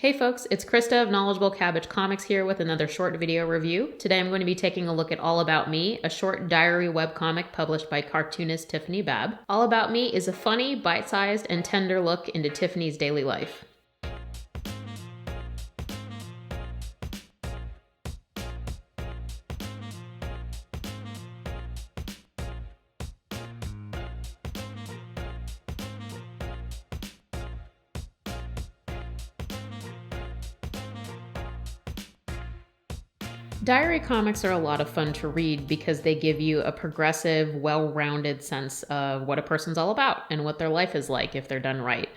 Hey folks, it's Krista of Knowledgeable Cabbage Comics here with another short video review. Today I'm going to be taking a look at All About Me, a short diary webcomic published by cartoonist Tiffany Babb. All About Me is a funny, bite-sized, and tender look into Tiffany's daily life. Diary comics are a lot of fun to read because they give you a progressive, well-rounded sense of what a person's all about and what their life is like if they're done right.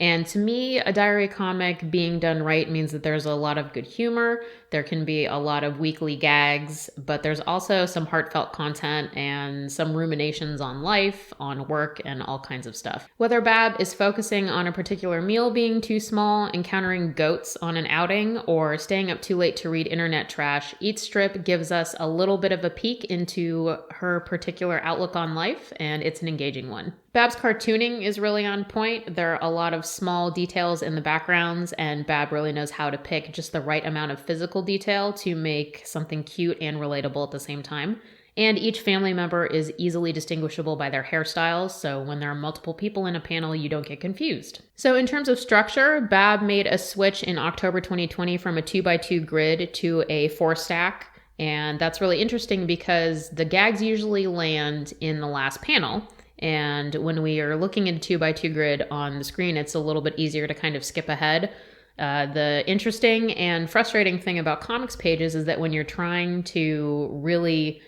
And to me, a diary comic being done right means that there's a lot of good humor, there can be a lot of weekly gags, but there's also some heartfelt content and some ruminations on life, on work, and all kinds of stuff. Whether Babb is focusing on a particular meal being too small, encountering goats on an outing, or staying up too late to read internet trash, each strip gives us a little bit of a peek into her particular outlook on life, and it's an engaging one. Babb's cartooning is really on point. There are a lot of small details in the backgrounds, and Babb really knows how to pick just the right amount of physical detail to make something cute and relatable at the same time. And each family member is easily distinguishable by their hairstyles, so when there are multiple people in a panel, you don't get confused. So in terms of structure, Babb made a switch in October 2020 from a 2x2 grid to a 4-stack, and that's really interesting because the gags usually land in the last panel. And when we are looking at a 2x2 grid on the screen, it's a little bit easier to kind of skip ahead. The interesting and frustrating thing about comics pages is that when you're trying to really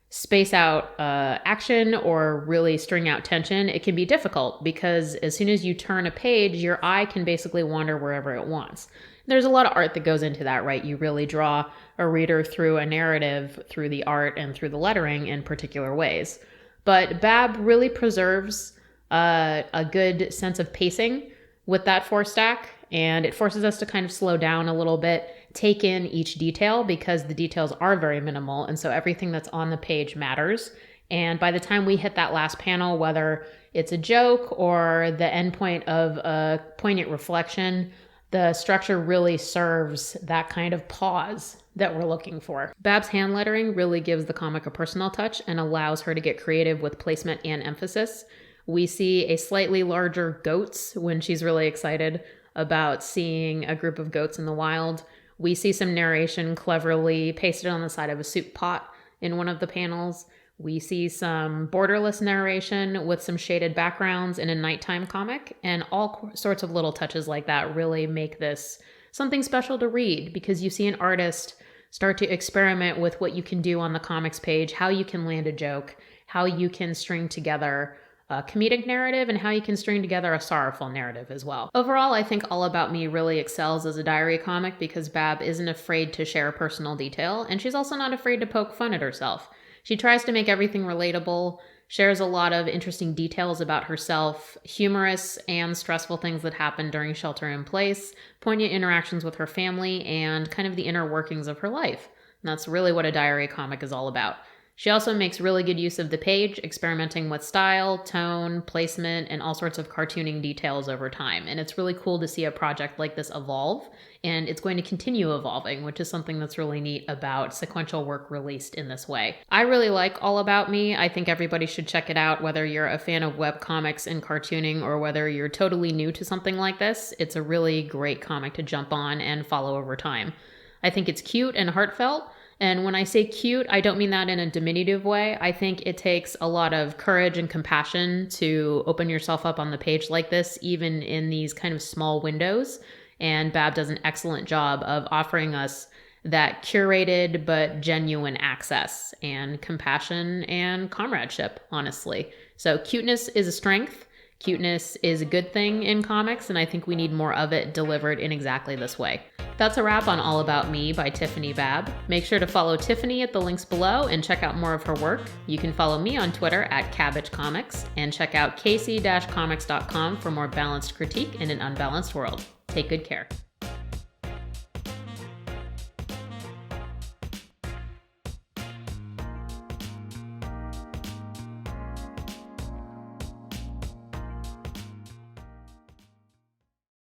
space out action or really string out tension, it can be difficult because as soon as you turn a page, your eye can basically wander wherever it wants. There's a lot of art that goes into that, right? You really draw a reader through a narrative, through the art and through the lettering in particular ways. But Babb really preserves a good sense of pacing with that 4-stack, and it forces us to kind of slow down a little bit, take in each detail because the details are very minimal, and so everything that's on the page matters. And by the time we hit that last panel, whether it's a joke or the end point of a poignant reflection, the structure really serves that kind of pause that we're looking for. Babb's hand lettering really gives the comic a personal touch and allows her to get creative with placement and emphasis. We see a slightly larger goats when she's really excited about seeing a group of goats in the wild. We see some narration cleverly pasted on the side of a soup pot in one of the panels. We see some borderless narration with some shaded backgrounds in a nighttime comic, and all sorts of little touches like that really make this something special to read because you see an artist start to experiment with what you can do on the comics page, how you can land a joke, how you can string together a comedic narrative, and how you can string together a sorrowful narrative as well. Overall, I think All About Me really excels as a diary comic because Babb isn't afraid to share personal detail, and she's also not afraid to poke fun at herself. She tries to make everything relatable, shares a lot of interesting details about herself, humorous and stressful things that happen during shelter in place, poignant interactions with her family, and kind of the inner workings of her life. And that's really what a diary comic is all about. She also makes really good use of the page, experimenting with style, tone, placement, and all sorts of cartooning details over time. And it's really cool to see a project like this evolve, and it's going to continue evolving, which is something that's really neat about sequential work released in this way. I really like All About Me. I think everybody should check it out, whether you're a fan of webcomics and cartooning or whether you're totally new to something like this. It's a really great comic to jump on and follow over time. I think it's cute and heartfelt. And when I say cute, I don't mean that in a diminutive way. I think it takes a lot of courage and compassion to open yourself up on the page like this, even in these kind of small windows. And Babb does an excellent job of offering us that curated but genuine access and compassion and comradeship, honestly. So cuteness is a strength. Cuteness is a good thing in comics, and I think we need more of it delivered in exactly this way. That's a wrap on All About Me by Tiffany Babb. Make sure to follow Tiffany at the links below and check out more of her work. You can follow me on Twitter at Cabbage Comics and check out kc-comics.com for more balanced critique in an unbalanced world. Take good care.